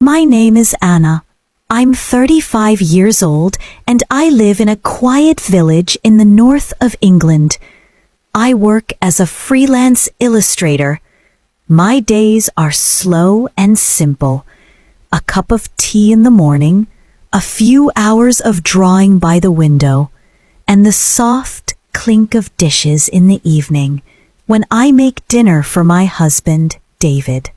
My name is Anna. I'm 35 years old and I live in a quiet village in the north of England. I work as a freelance illustrator. My days are slow and simple. A cup of tea in the morning, a few hours of drawing by the window, and the soft clink of dishes in the evening when I make dinner for my husband, David.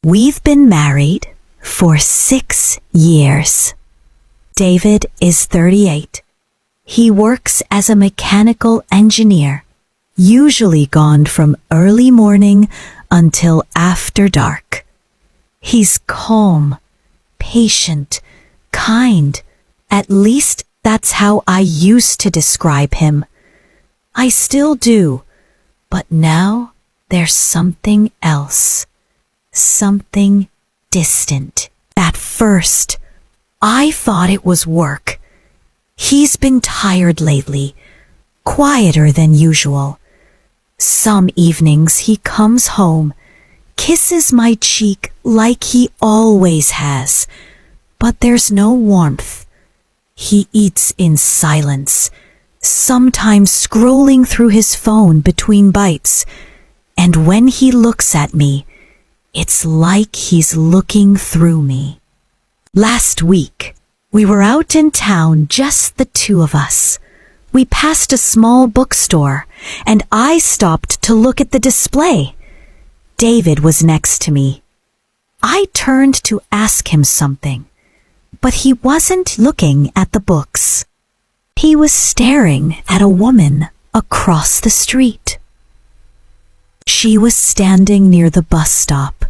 We've been married for 6 years. David is 38. He works as a mechanical engineer, usually gone from early morning until after dark. He's calm, patient, kind. At least that's how I used to describe him. I still do, but now there's something else, something distant. At first, I thought it was work. He's been tired lately, quieter than usual. Some evenings he comes home, kisses my cheek like he always has, but there's no warmth. He eats in silence, sometimes scrolling through his phone between bites, and when he looks at me, it's like he's looking through me. Last week, we were out in town, just the two of us. We passed a small bookstore, and I stopped to look at the display. David was next to me. I turned to ask him something, but he wasn't looking at the books. He was staring at a woman across the street. She was standing near the bus stop,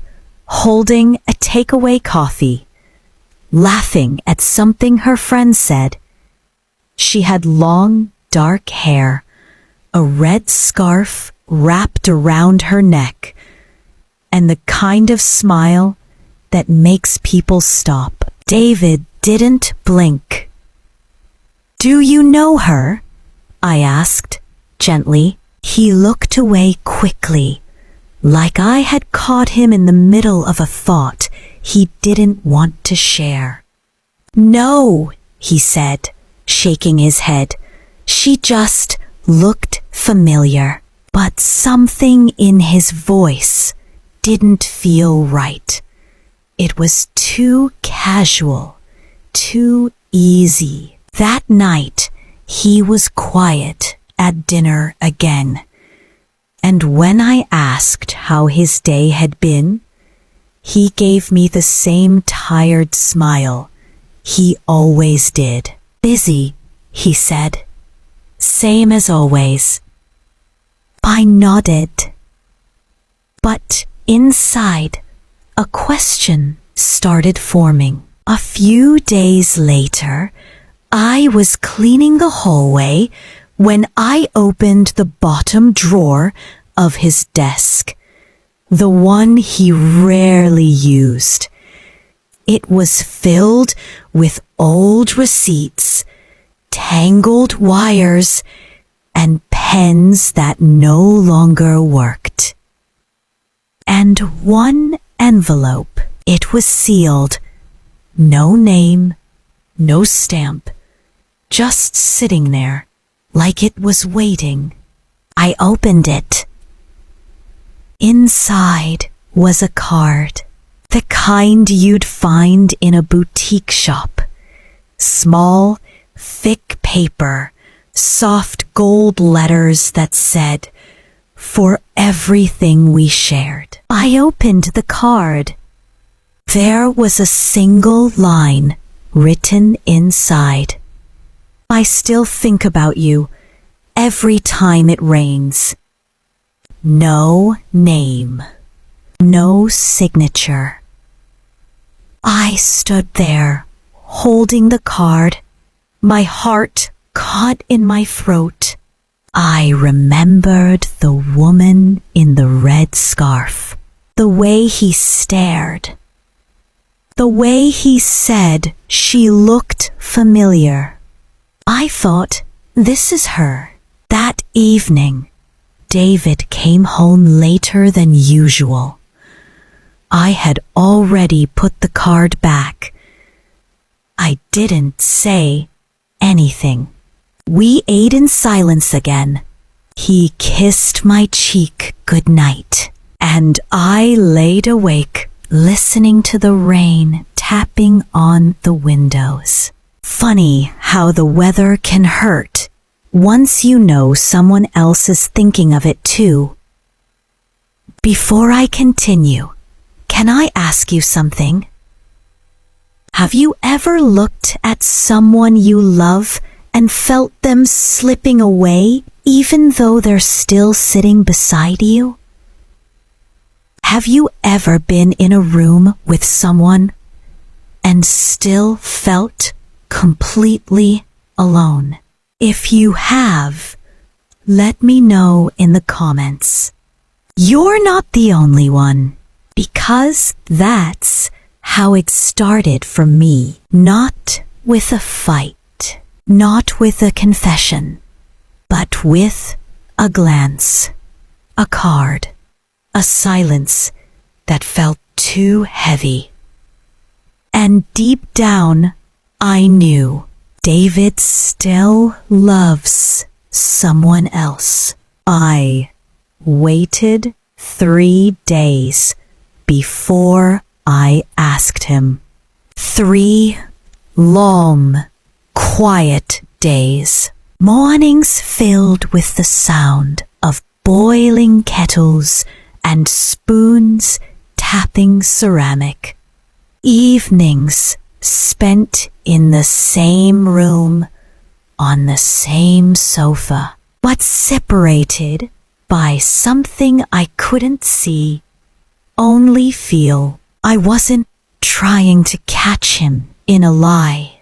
holding a takeaway coffee, laughing at something her friend said. She had long, dark hair, a red scarf wrapped around her neck, and the kind of smile that makes people stop. David didn't blink. "Do you know her?" I asked, gently. He looked away quickly, like I had caught him in the middle of a thought he didn't want to share. "No," he said, shaking his head. "She just looked familiar." But something in his voice didn't feel right. It was too casual, too easy. That night, he was quiet at dinner again. And when I asked how his day had been, he gave me the same tired smile he always did. "Busy," he said. "Same as always." I nodded. But inside, a question started forming. A few days later, I was cleaning the hallway when I opened the bottom drawer of his desk, the one he rarely used. It was filled with old receipts, tangled wires, and pens that no longer worked. And one envelope. It was sealed. No name, no stamp, just sitting there, like it was waiting. I opened it. Inside was a card, the kind you'd find in a boutique shop. Small, thick paper, soft gold letters that said, "For everything we shared." I opened the card. There was a single line written inside. "I still think about you every time it rains." No name, no signature. I stood there, holding the card, my heart caught in my throat. I remembered the woman in the red scarf, the way he stared, the way he said she looked familiar. I thought, this is her. That evening, David came home later than usual. I had already put the card back. I didn't say anything. We ate in silence again. He kissed my cheek goodnight, and I laid awake listening to the rain tapping on the windows. Funny how the weather can hurt once you know someone else is thinking of it too. Before I continue, can I ask you something? Have you ever looked at someone you love and felt them slipping away even though they're still sitting beside you? Have you ever been in a room with someone and still felt completely alone? If you have, let me know in the comments. You're not the only one, because that's how it started for me. Not with a fight, not with a confession, but with a glance, a card, a silence that felt too heavy. And deep down, I knew David still loves someone else. I waited 3 days before I asked him. 3 long, quiet days. Mornings filled with the sound of boiling kettles and spoons tapping ceramic. Evenings spent in the same room, on the same sofa, but separated by something I couldn't see, only feel. I wasn't trying to catch him in a lie.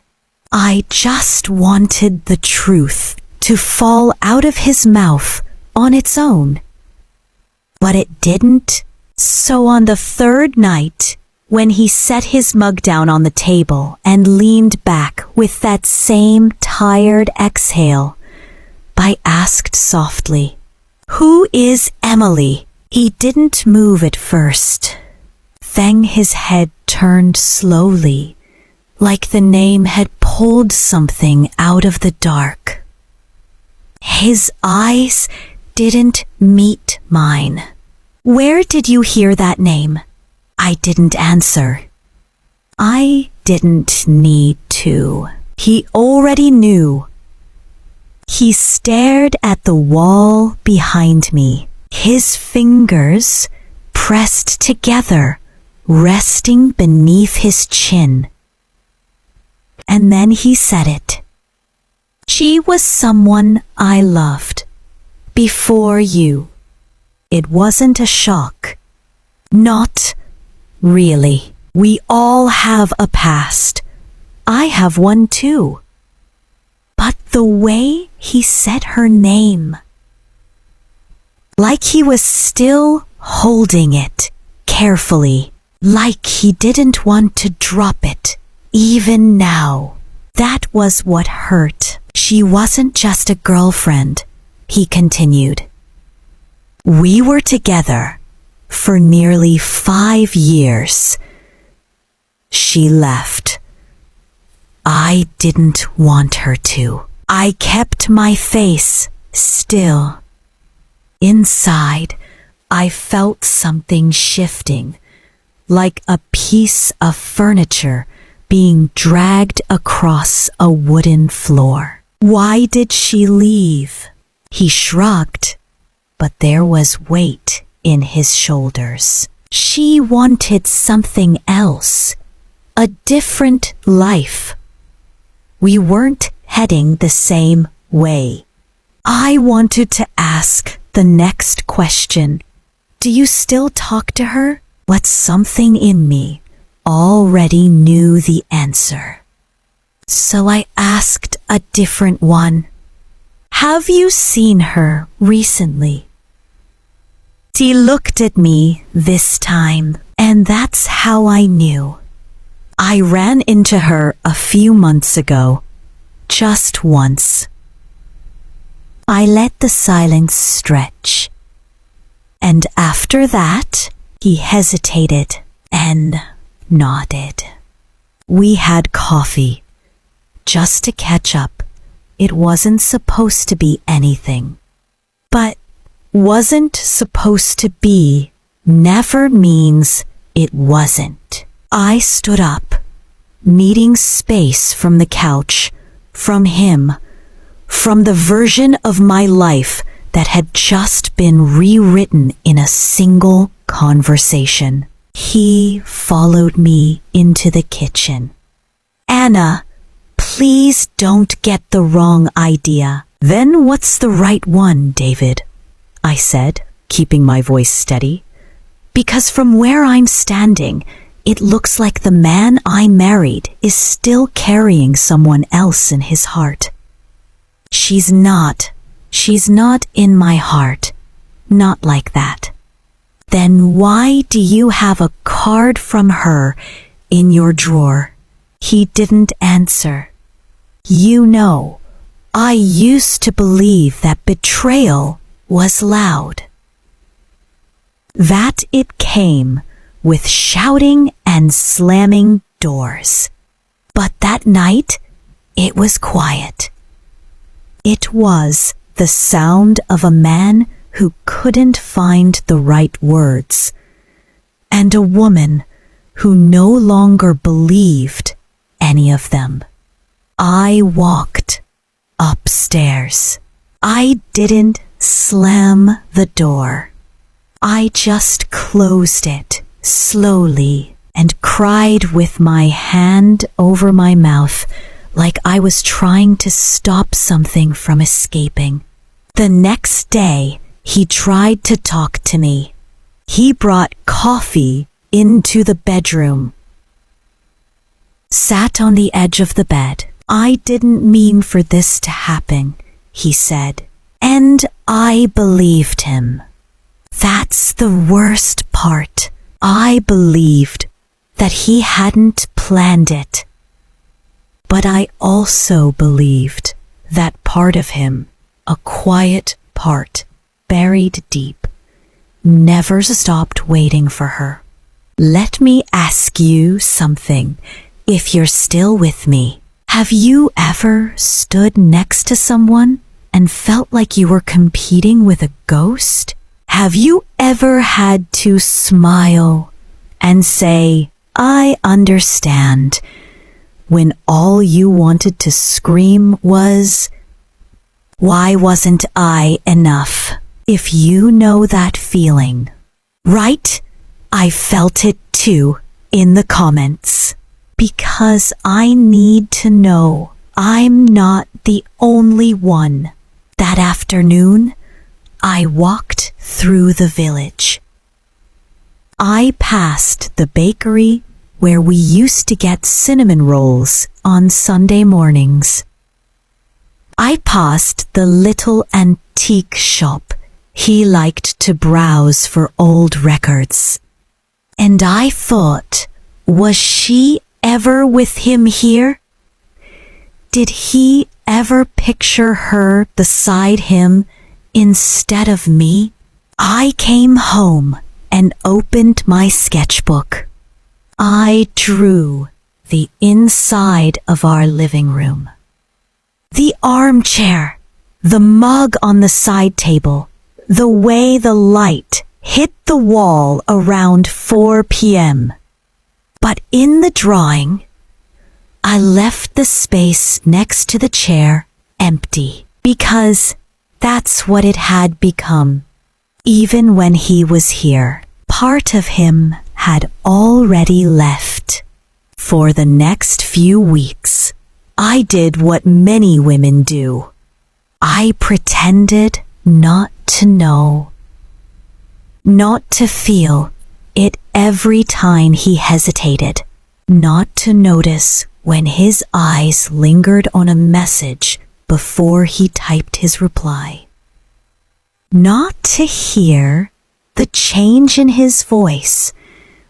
I just wanted the truth to fall out of his mouth on its own. But it didn't. So on the 3rd night, when he set his mug down on the table and leaned back with that same tired exhale, I asked softly, "Who is Emily?" He didn't move at first. Then his head turned slowly, like the name had pulled something out of the dark. His eyes didn't meet mine. "Where did you hear that name?" I didn't answer. I didn't need to. He already knew. He stared at the wall behind me, his fingers pressed together, resting beneath his chin. And then he said it. "She was someone I loved. Before you." It wasn't a shock. Not really. We all have a past. I have one too. But the way he said her name, like he was still holding it carefully, like he didn't want to drop it, even now. That was what hurt. She wasn't just a girlfriend, he continued. We were together for nearly 5 years. She left. I didn't want her to. I kept my face still. Inside, I felt something shifting, like a piece of furniture being dragged across a wooden floor. Why did she leave? He shrugged, but there was weight in his shoulders. She wanted something else, a different life. We weren't heading the same way. I wanted to ask the next question. Do you still talk to her? But something in me already knew the answer. So I asked a different one. Have you seen her recently? She looked at me this time, and that's how I knew. I ran into her a few months ago, just once. I let the silence stretch. And after that, he hesitated. and nodded. We had coffee, just to catch up. It wasn't supposed to be anything. But wasn't supposed to be never means it wasn't. I stood up, needing space from the couch, from him, from the version of my life that had just been rewritten in a single conversation. He followed me into the kitchen. Anna, please don't get the wrong idea. Then what's the right one, David? I said, keeping my voice steady. Because from where I'm standing, it looks like the man I married is still carrying someone else in his heart. She's not in my heart. Not like that. Then why do you have a card from her in your drawer? He didn't answer. You know, I used to believe that betrayal was loud. That it came with shouting and slamming doors. But that night, it was quiet. It was the sound of a man who couldn't find the right words, and a woman who no longer believed any of them. I walked upstairs. I didn't slam the door. I just closed it slowly and cried with my hand over my mouth like I was trying to stop something from escaping. The next day, he tried to talk to me. He brought coffee into the bedroom. Sat on the edge of the bed. I didn't mean for this to happen, he said. And I believed him. That's the worst part. I believed that he hadn't planned it. But I also believed that part of him, a quiet part, buried deep, never stopped waiting for her. Let me ask you something, if you're still with me. Have you ever stood next to someone and felt like you were competing with a ghost? Have you ever had to smile and say, I understand, when all you wanted to scream was, why wasn't I enough? If you know that feeling, right? I felt it too in the comments. Because I need to know I'm not the only one. That afternoon, I walked through the village. I passed the bakery where we used to get cinnamon rolls on Sunday mornings. I passed the little antique shop he liked to browse for old records. And I thought, was she ever with him here? Did he ever picture her beside him instead of me? I came home and opened my sketchbook. I drew the inside of our living room. The armchair, the mug on the side table, the way the light hit the wall around 4 p.m. But in the drawing, I left the space next to the chair empty because that's what it had become. Even when he was here, part of him had already left. For the next few weeks, I did what many women do. I pretended not to know, not to feel it every time he hesitated, not to notice when his eyes lingered on a message before he typed his reply, not to hear the change in his voice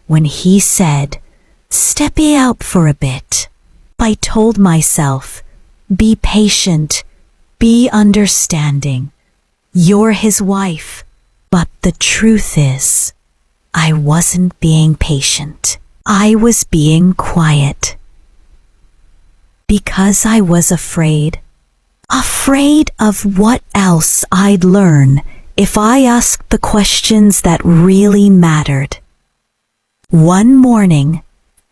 when he said, "Step out for a bit." I told myself, be patient, be understanding. You're his wife. But the truth is, I wasn't being patient. I was being quiet. Because I was afraid. Afraid of what else I'd learn if I asked the questions that really mattered. One morning,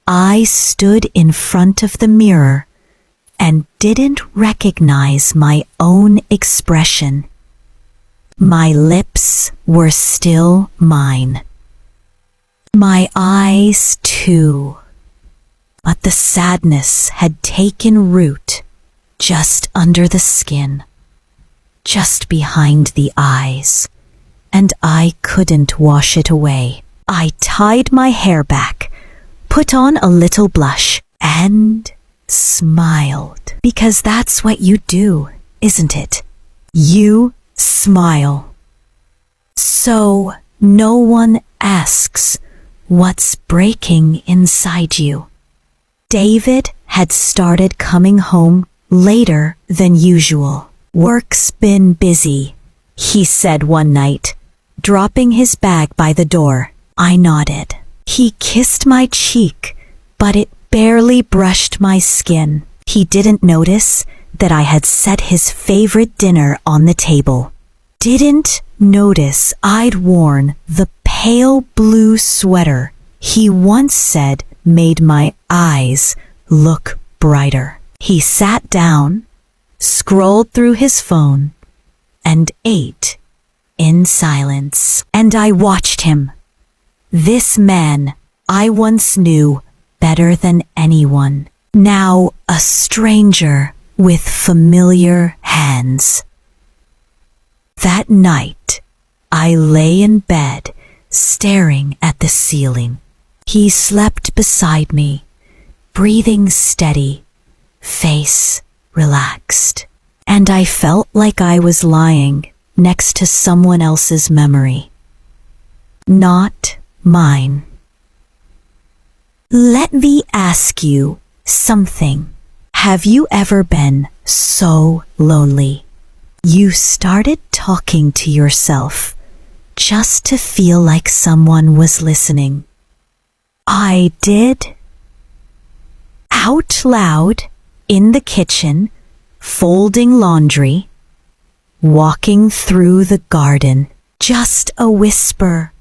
I stood in front of the mirror and didn't recognize my own expression. My lips were still mine. My eyes too. But the sadness had taken root just under the skin, just behind the eyes, and I couldn't wash it away. I tied my hair back, put on a little blush, and smiled. Because that's what you do, isn't it? You smile. So no one asks what's breaking inside you. David had started coming home later than usual. Work's been busy, he said one night, dropping his bag by the door. I nodded. He kissed my cheek, but it barely brushed my skin. He didn't notice that I had set his favorite dinner on the table. Didn't notice I'd worn the pale blue sweater he once said made my eyes look brighter. He sat down, scrolled through his phone, and ate in silence. And I watched him. This man I once knew better than anyone, now a stranger with familiar hands. That night, I lay in bed, staring at the ceiling. He slept beside me, breathing steady, face relaxed, and I felt like I was lying next to someone else's memory, not mine. Let me ask you something. Have you ever been so lonely you started talking to yourself just to feel like someone was listening? I did. Out loud, in the kitchen, folding laundry, walking through the garden, just a whisper,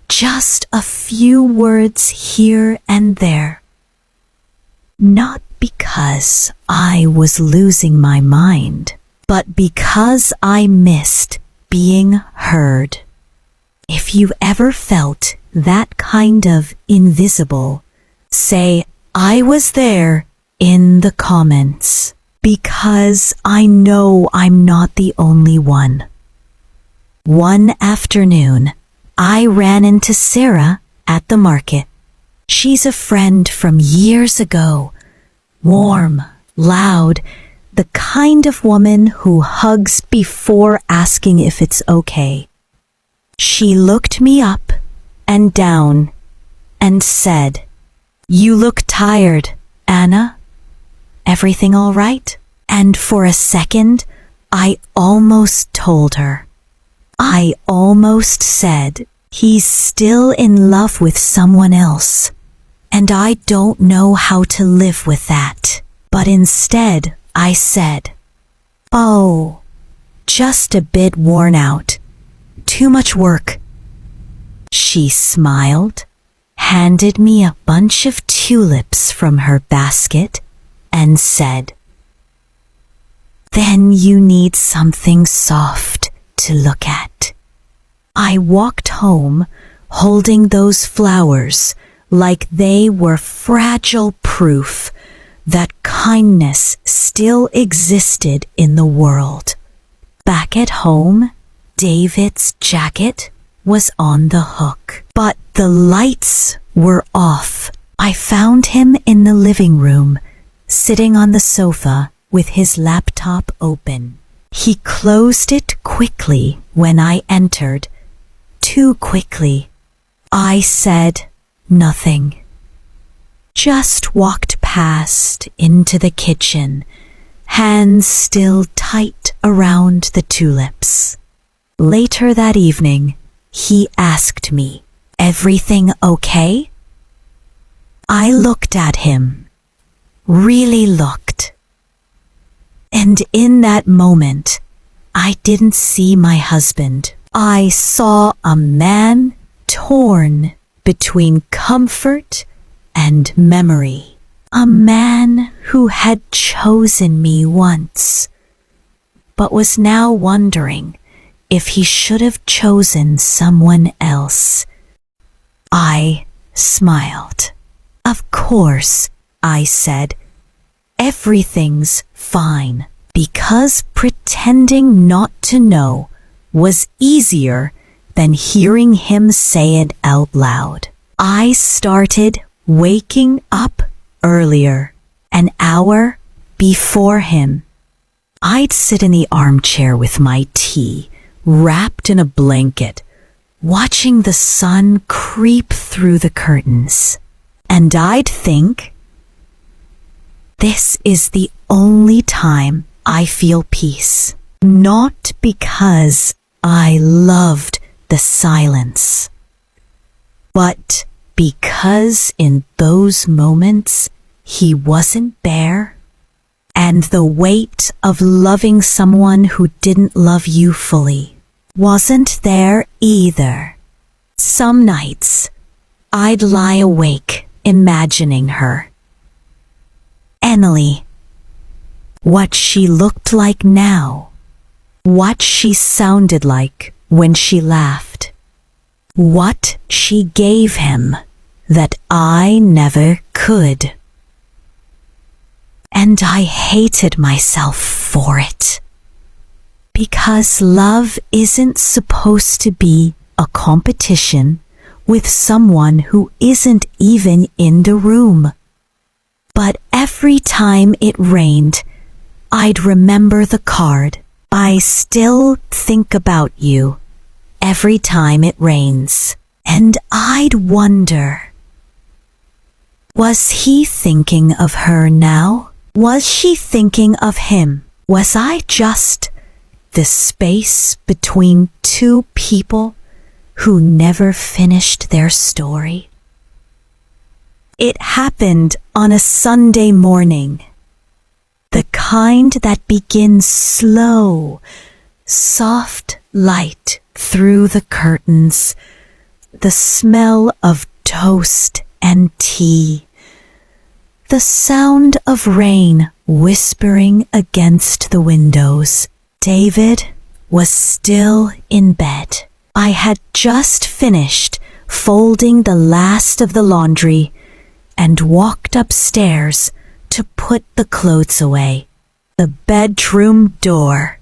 just a few words here and there. Not because I was losing my mind, but because I missed being heard. If you ever felt that kind of invisible, say, I was there in the comments, because I know I'm not the only one. One afternoon, I ran into Sarah at the market. She's a friend from years ago, warm, loud, the kind of woman who hugs before asking if it's okay. She looked me up and down and said, "You look tired, Anna. Everything all right?" And for a second, I almost told her. I almost said, he's still in love with someone else, and I don't know how to live with that. But instead, I said, "Oh, just a bit worn out. Too much work." She smiled, handed me a bunch of tulips from her basket, and said, "Then you need something soft to look at." I walked home holding those flowers like they were fragile proof that kindness still existed in the world. Back at home, David's jacket was on the hook, but the lights were off. I found him in the living room, sitting on the sofa with his laptop open. He closed it quickly when I entered, too quickly. I said nothing. Just walked past into the kitchen, hands still tight around the tulips. Later that evening, he asked me, Everything okay? I looked at him, really looked. And in that moment, I didn't see my husband. I saw a man torn between comfort and memory. A man who had chosen me once, but was now wondering if he should have chosen someone else. I smiled. Of course, I said, everything's fine, because pretending not to know was easier than hearing him say it out loud. I started waking up earlier, an hour before him. I'd sit in the armchair with my tea, wrapped in a blanket, watching the sun creep through the curtains. And I'd think, this is the only time I feel peace. Not because I loved the silence, but because in those moments he wasn't there, and the weight of loving someone who didn't love you fully wasn't there either. Some nights I'd lie awake imagining her. Emily, what she looked like now, what she sounded like when she laughed, what she gave him that I never could. And I hated myself for it. Because love isn't supposed to be a competition with someone who isn't even in the room. But every time it rained, I'd remember the card. I still think about you every time it rains. And I'd wonder, was he thinking of her now? Was she thinking of him? Was I just the space between two people who never finished their story? It happened on a Sunday morning, the kind that begins slow, soft light through the curtains, the smell of toast and tea, the sound of rain whispering against the windows. David was still in bed. I had just finished folding the last of the laundry and walked upstairs to put the clothes away. The bedroom door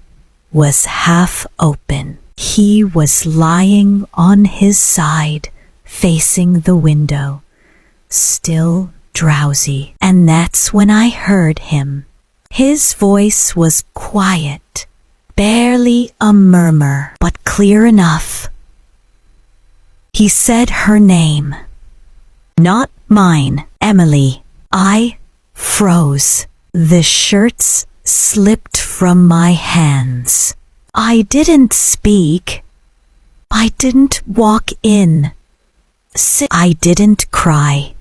was half open. He was lying on his side, facing the window, still drowsy. And that's when I heard him. His voice was quiet, barely a murmur, but clear enough. He said her name, not mine, Emily. I froze. The shirts slipped from my hands. I didn't speak. I didn't walk in. I didn't cry.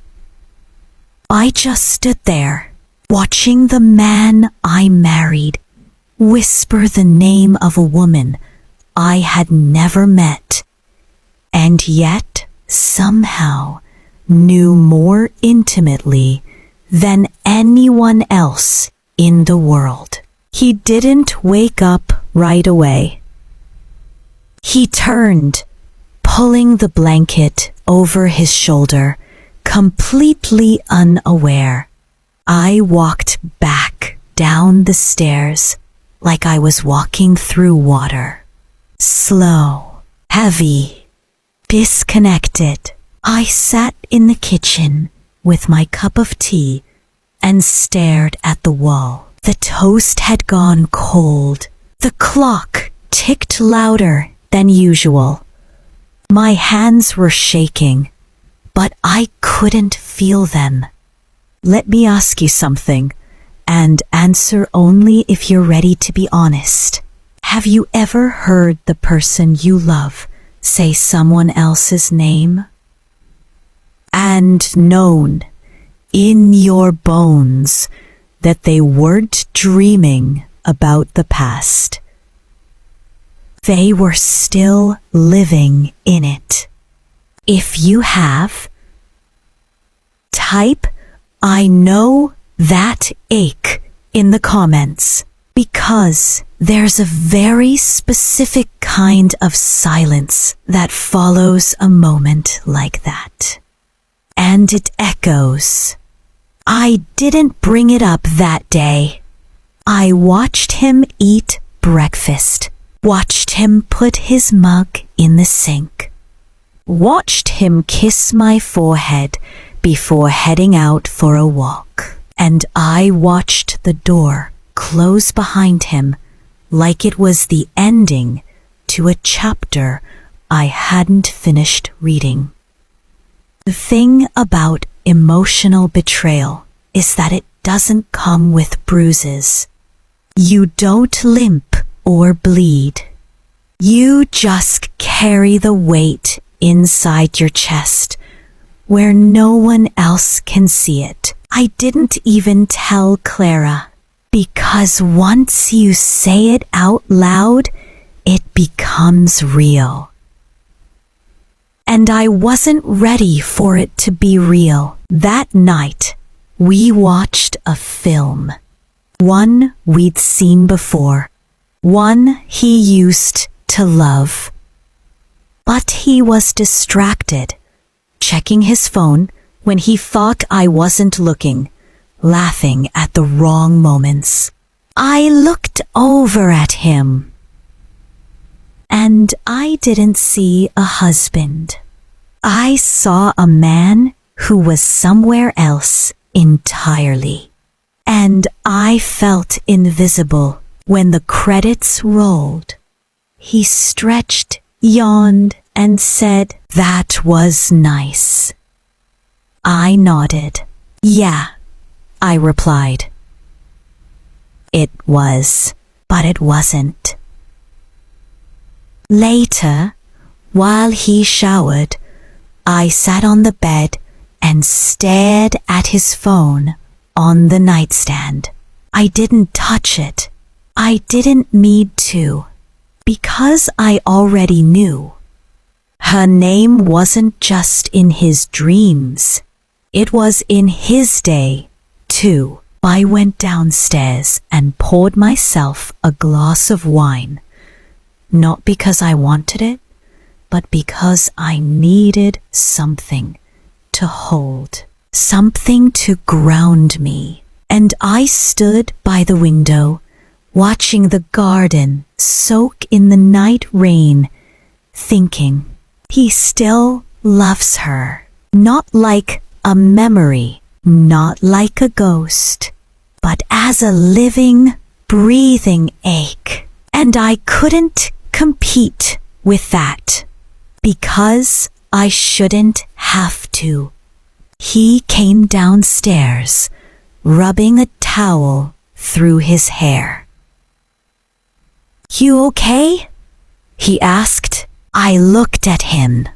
I just stood there, watching the man I married whisper the name of a woman I had never met, and yet somehow knew more intimately than anyone else in the world. He didn't wake up right away. He turned, pulling the blanket over his shoulder, completely unaware. I walked back down the stairs like I was walking through water. Slow, heavy, disconnected. I sat in the kitchen with my cup of tea and stared at the wall. The toast had gone cold. The clock ticked louder than usual. My hands were shaking, but I couldn't feel them. Let me ask you something, and answer only if you're ready to be honest. Have you ever heard the person you love say someone else's name? and known in your bones that they weren't dreaming about the past. They were still living in it. If you have, type "I know that ache" in the comments, because there's a very specific kind of silence that follows a moment like that. And it echoes. I didn't bring it up that day. I watched him eat breakfast, watched him put his mug in the sink, watched him kiss my forehead before heading out for a walk, and I watched the door close behind him like it was the ending to a chapter I hadn't finished reading. The thing about emotional betrayal is that it doesn't come with bruises. You don't limp or bleed. You just carry the weight inside your chest where no one else can see it. I didn't even tell Clara, because once you say it out loud, it becomes real. And I wasn't ready for it to be real. That night, we watched a film. One we'd seen before. One he used to love. But he was distracted, checking his phone when he thought I wasn't looking, laughing at the wrong moments. I looked over at him, and I didn't see a husband. I saw a man who was somewhere else entirely. And I felt invisible when the credits rolled. He stretched, yawned, and said, "That was nice." I nodded. "Yeah," I replied. It was, but it wasn't. Later, while he showered, I sat on the bed and stared at his phone on the nightstand. I didn't touch it. I didn't need to, because I already knew. Her name wasn't just in his dreams. It was in his day, too. I went downstairs and poured myself a glass of wine, not because I wanted it, but because I needed something to hold, something to ground me. And I stood by the window, watching the garden soak in the night rain, thinking, he still loves her. Not like a memory, not like a ghost, but as a living, breathing ache. And I couldn't compete with that, because I shouldn't have to. He came downstairs, rubbing a towel through his hair. "You okay?" he asked. I looked at him.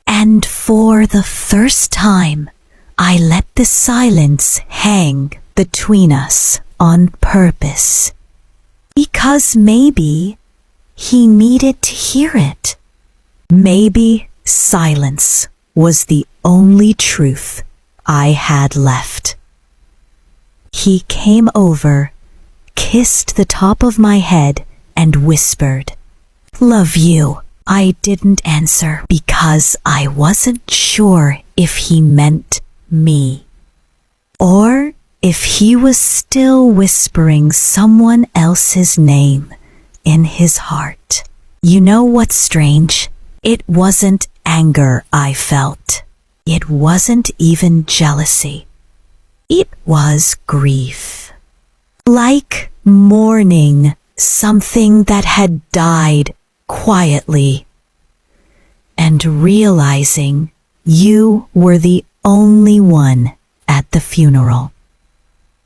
And for the first time, I let the silence hang between us on purpose. Because maybe he needed to hear it. Maybe silence was the only truth I had left. He came over, kissed the top of my head, and whispered, "Love you." I didn't answer because I wasn't sure if he meant me, or if he was still whispering someone else's name in his heart. You know what's strange? It wasn't anger I felt. It wasn't even jealousy. It was grief. Like mourning something that had died quietly, and realizing you were the only one at the funeral.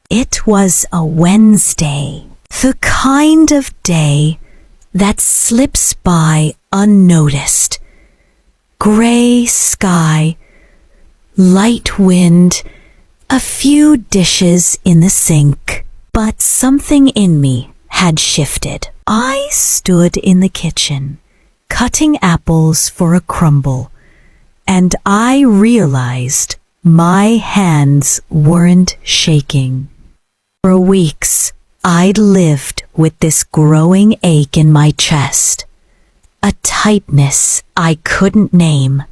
It was a Wednesday, the kind of day that slips by unnoticed. Gray sky, light wind, a few dishes in the sink. But something in me had shifted. I stood in the kitchen, cutting apples for a crumble, and I realized my hands weren't shaking. For weeks, I'd lived with this growing ache in my chest, a tightness I couldn't name,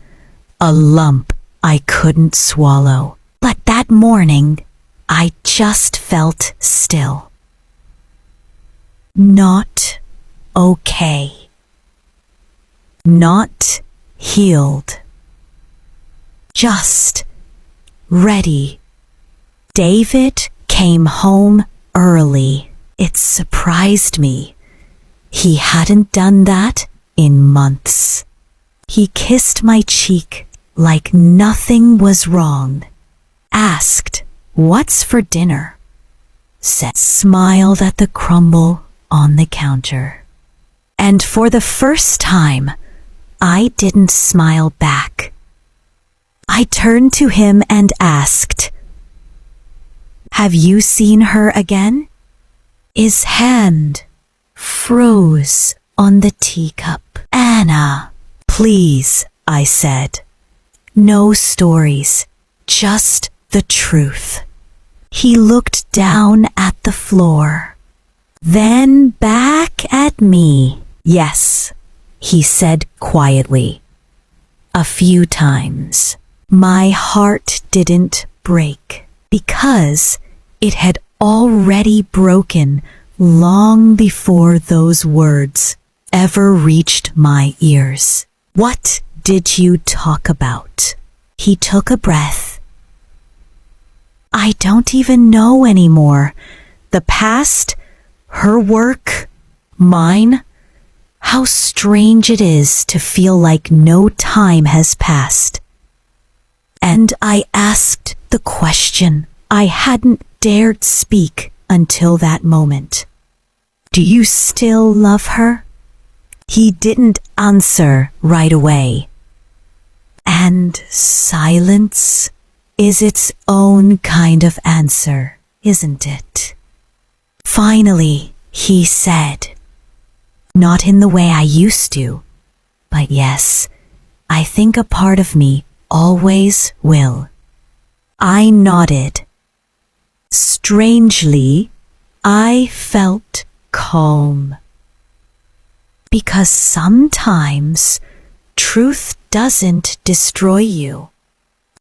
a lump I couldn't swallow. But that morning, I just felt still. Not okay. Not healed. Just ready. David came home early. It surprised me. He hadn't done that in months. He kissed my cheek like nothing was wrong, asked, "What's for dinner?" Smiled at the crumble on the counter. And for the first time, I didn't smile back. I turned to him and asked, "Have you seen her again?" His hand froze on the teacup. "Anna, please," I said. "No stories, just the truth." He looked down at the floor, then back at me. "Yes," he said quietly. "A few times." My heart didn't break because it had already broken long before those words ever reached my ears. "What did you talk about?" He took a breath. "I don't even know anymore. The past, her work, mine. How strange it is to feel like no time has passed." And I asked the question I hadn't dared speak until that moment. "Do you still love her?" He didn't answer right away. And silence is its own kind of answer, isn't it? Finally, he said, "Not in the way I used to, but yes, I think a part of me always will." I nodded. Strangely, I felt calm. Because sometimes truth doesn't destroy you.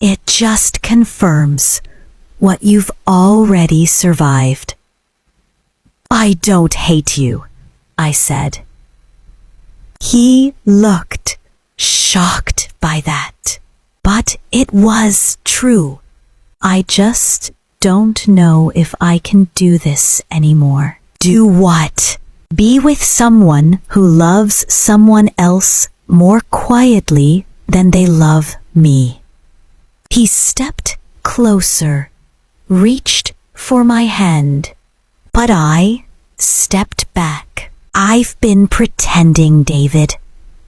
It just confirms what you've already survived. "I don't hate you," I said. He looked shocked by that. But it was true. "I just don't know if I can do this anymore." "Do what?" "Be with someone who loves someone else more quietly than they love me." He stepped closer, reached for my hand, but I stepped back. "I've been pretending, David,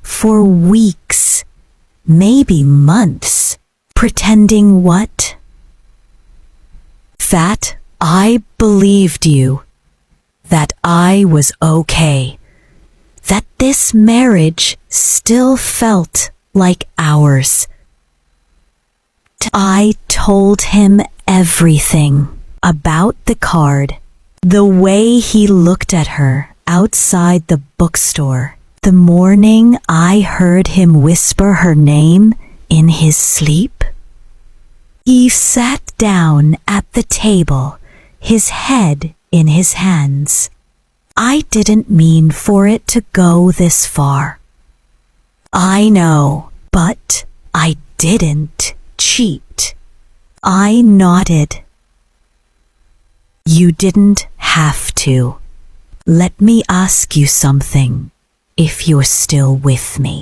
for weeks, maybe months." "Pretending what?" "That I believed you, that I was okay, that this marriage still felt like ours." I told him everything about the card, the way he looked at her outside the bookstore, the morning I heard him whisper her name in his sleep. He sat down at the table, his head in his hands. "I didn't mean for it to go this far." "I know, but I didn't cheat." I nodded. "You didn't have to. Let me ask you something, if you're still with me.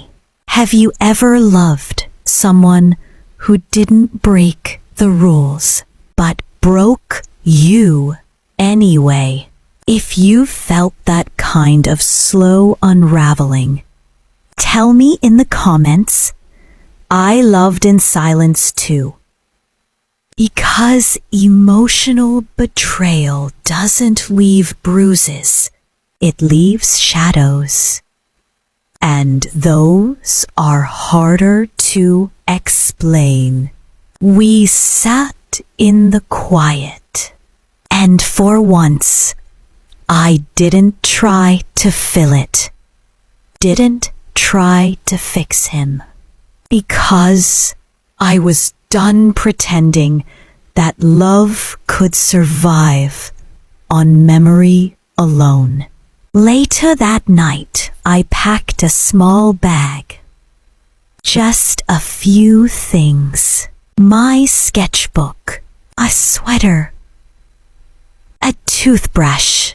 Have you ever loved someone who didn't break the rules, but broke you anyway? If you felt that kind of slow unraveling, tell me in the comments. I loved in silence too. Because emotional betrayal doesn't leave bruises, it leaves shadows. And those are harder to explain. We sat in the quiet, and for once, I didn't try to fill it, didn't try to fix him, because I was done pretending that love could survive on memory alone. Later that night, I packed a small bag. Just a few things. My sketchbook, a sweater, a toothbrush.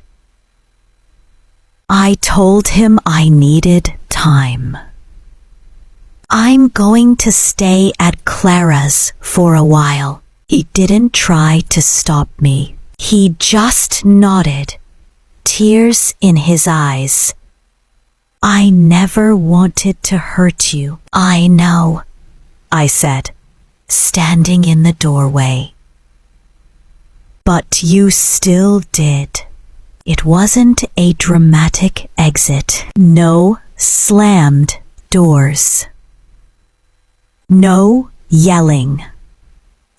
I told him I needed time. I'm going to stay at Clara's for a while. He didn't try to stop me. He just nodded, tears in his eyes. I never wanted to hurt you. I know, I said, standing in the doorway. But you still did. It wasn't a dramatic exit. No slammed doors. No yelling.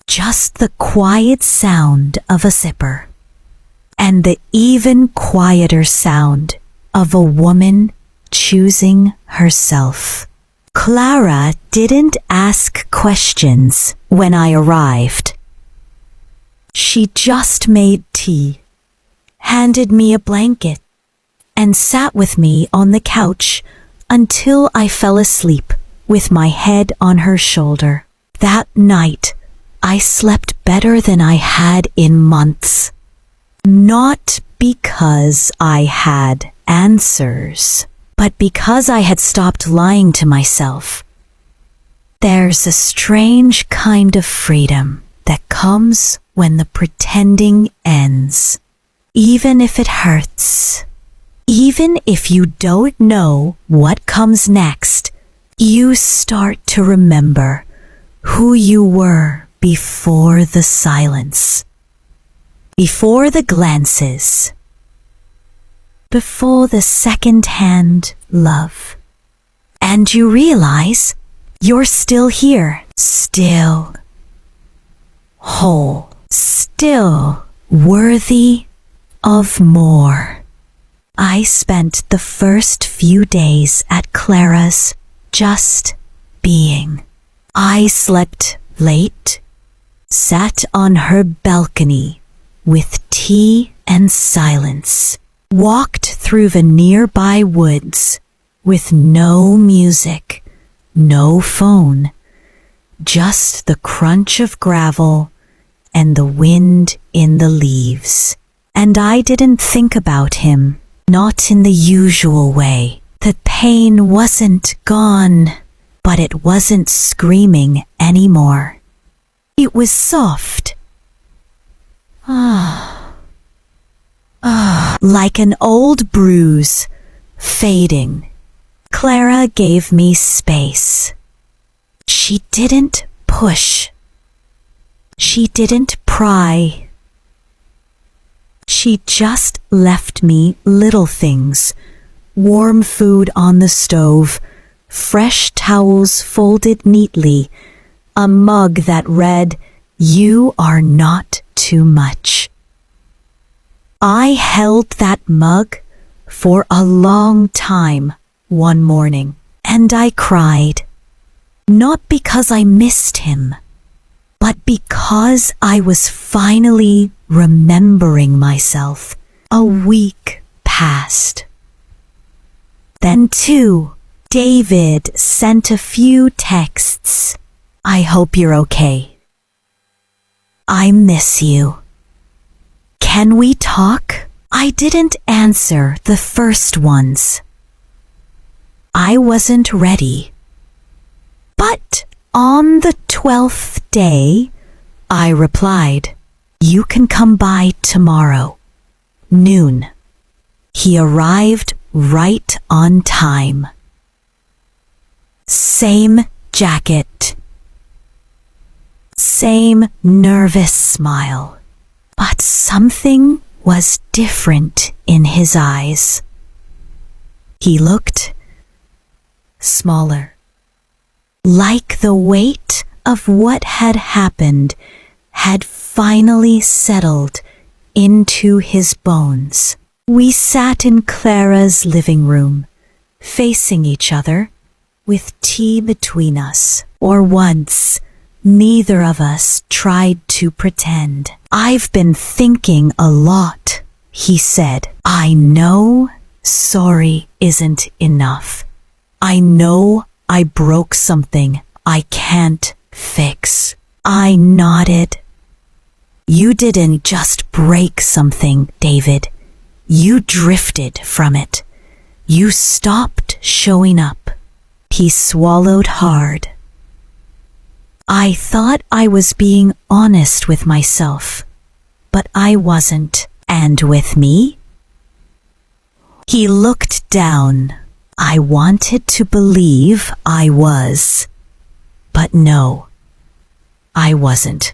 Just the quiet sound of a zipper. And the even quieter sound of a woman choosing herself. Clara didn't ask questions when I arrived. She just made tea, handed me a blanket, and sat with me on the couch until I fell asleep with my head on her shoulder. That night, I slept better than I had in months. Not because I had answers, but because I had stopped lying to myself. There's a strange kind of freedom that comes when the pretending ends. Even if it hurts, even if you don't know what comes next, you start to remember who you were before the silence, before the glances, before the second-hand love. And you realize you're still here, still whole, still worthy of more. I spent the first few days at Clara's just being. I slept late, sat on her balcony with tea and silence, walked through the nearby woods with no music, no phone, just the crunch of gravel and the wind in the leaves. And I didn't think about him, not in the usual way. The pain wasn't gone, but it wasn't screaming anymore. It was soft. Like an old bruise, fading. Clara gave me space. She didn't push. She didn't pry. She just left me little things, warm food on the stove, fresh towels folded neatly, a mug that read, "You are not too much." I held that mug for a long time one morning, and I cried, not because I missed him, but because I was finally remembering myself. A week passed. Then too, David sent a few texts. "I hope you're okay. I miss you. Can we talk?" I didn't answer the first ones. I wasn't ready. But on the 12th day, I replied, "You can come by tomorrow, noon." He arrived right on time. Same jacket, Same nervous smile. But something was different in his eyes. He looked smaller, like the weight of what had happened had finally settled into his bones. We sat in Clara's living room, facing each other, with tea between us. Or once, neither of us tried to pretend. "I've been thinking a lot," he said. "I know sorry isn't enough. I know I broke something I can't fix." I nodded. "You didn't just break something, David. You drifted from it. You stopped showing up." He swallowed hard. I thought I was being honest with myself, but I wasn't. "And with me?" He looked down. I wanted to believe I was, but no, I wasn't.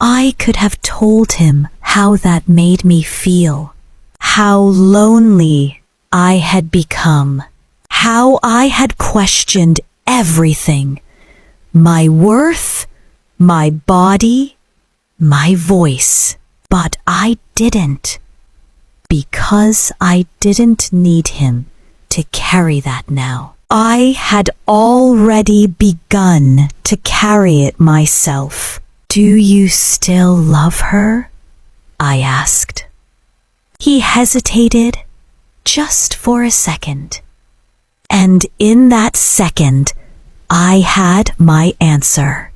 I could have told him how that made me feel, how lonely I had become, how I had questioned everything, my worth, my body, my voice. But I didn't, because I didn't need him to carry that now. I had already begun to carry it myself. "Do you still love her?" I asked. He hesitated just for a second. And in that second, I had my answer.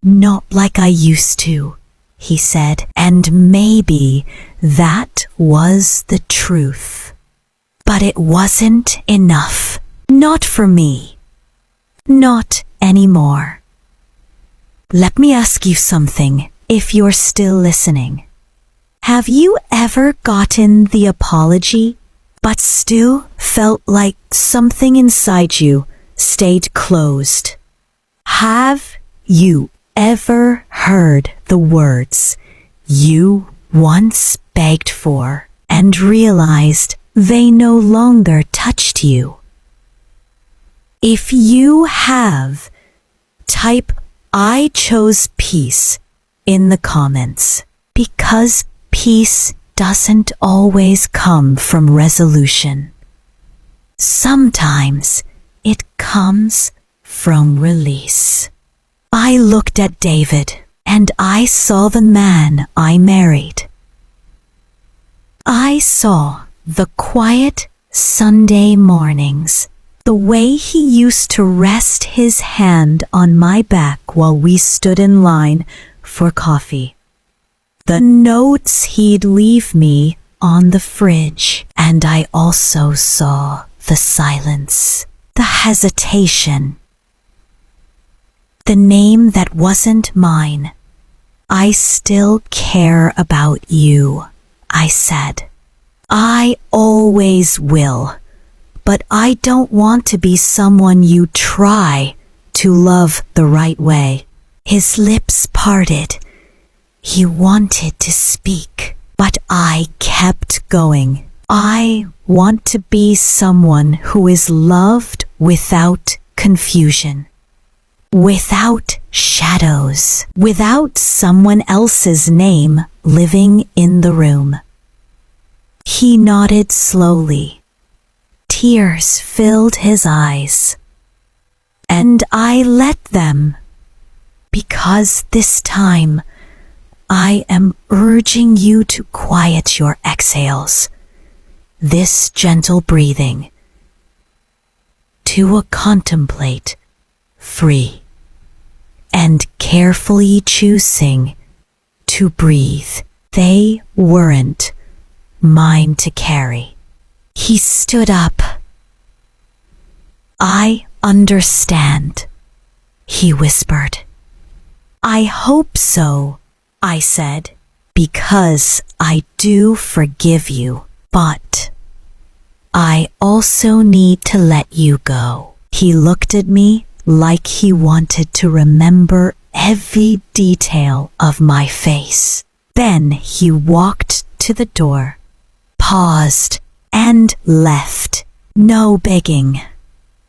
"Not like I used to," he said, and maybe that was the truth. But it wasn't enough. Not for me. Not anymore. Let me ask you something, if you're still listening. Have you ever gotten the apology, but still felt like something inside you stayed closed? Have you ever heard the words you once begged for and realized they no longer touched you? If you have, type "I chose peace" in the comments, because peace doesn't always come from resolution. Sometimes it comes from release. I looked at David, and I saw the man I married. I saw the quiet Sunday mornings, the way he used to rest his hand on my back while we stood in line for coffee, the notes he'd leave me on the fridge, and I also saw the silence, the hesitation, the name that wasn't mine. "I still care about you," I said. "I always will, but I don't want to be someone you try to love the right way." His lips parted. He wanted to speak, but I kept going. "I want to be someone who is loved without confusion, without shadows, without someone else's name living in the room." He nodded slowly. Tears filled his eyes, and I let them, because this time I am urging you to quiet your exhales, this gentle breathing, to contemplate, free, and carefully choosing to breathe. They weren't mine to carry. He stood up. "I understand," he whispered. "I hope so," I said, "because I do forgive you, but I also need to let you go." He looked at me like he wanted to remember every detail of my face. Then he walked to the door, paused, and left. No begging,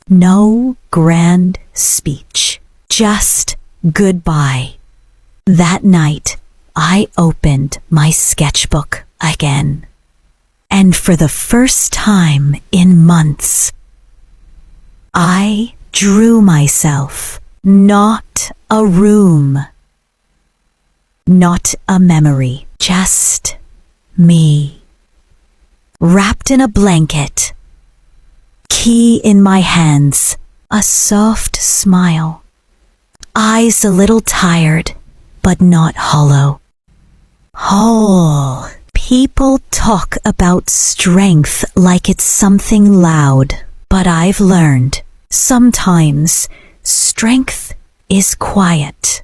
no grand speech, just goodbye. That night, I opened my sketchbook again. And for the first time in months, I drew myself, not a room, not a memory, just me, wrapped in a blanket, key in my hands, a soft smile, eyes a little tired, but not hollow. Whole. People talk about strength like it's something loud, but I've learned sometimes strength is quiet.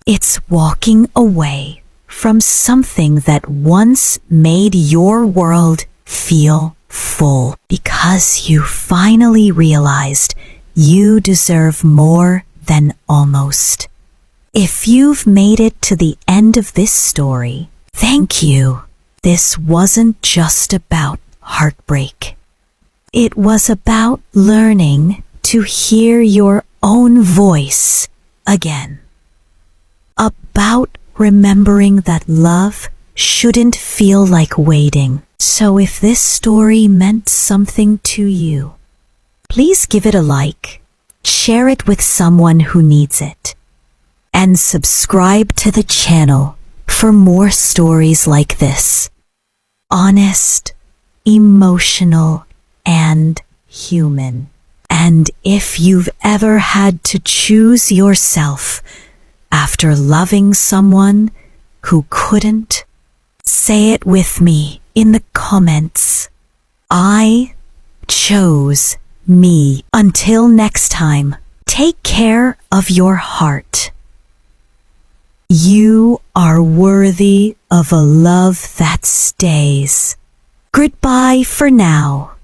It's walking away from something that once made your world feel full because you finally realized you deserve more than almost. If you've made it to the end of this story, thank you. This wasn't just about heartbreak. It was about learning to hear your own voice again. About remembering that love shouldn't feel like waiting. So if this story meant something to you, please give it a like, share it with someone who needs it, and subscribe to the channel for more stories like this. Honest, emotional, and human. And if you've ever had to choose yourself after loving someone who couldn't, say it with me in the comments. I chose me. Until next time, take care of your heart. You are worthy of a love that stays. Goodbye for now.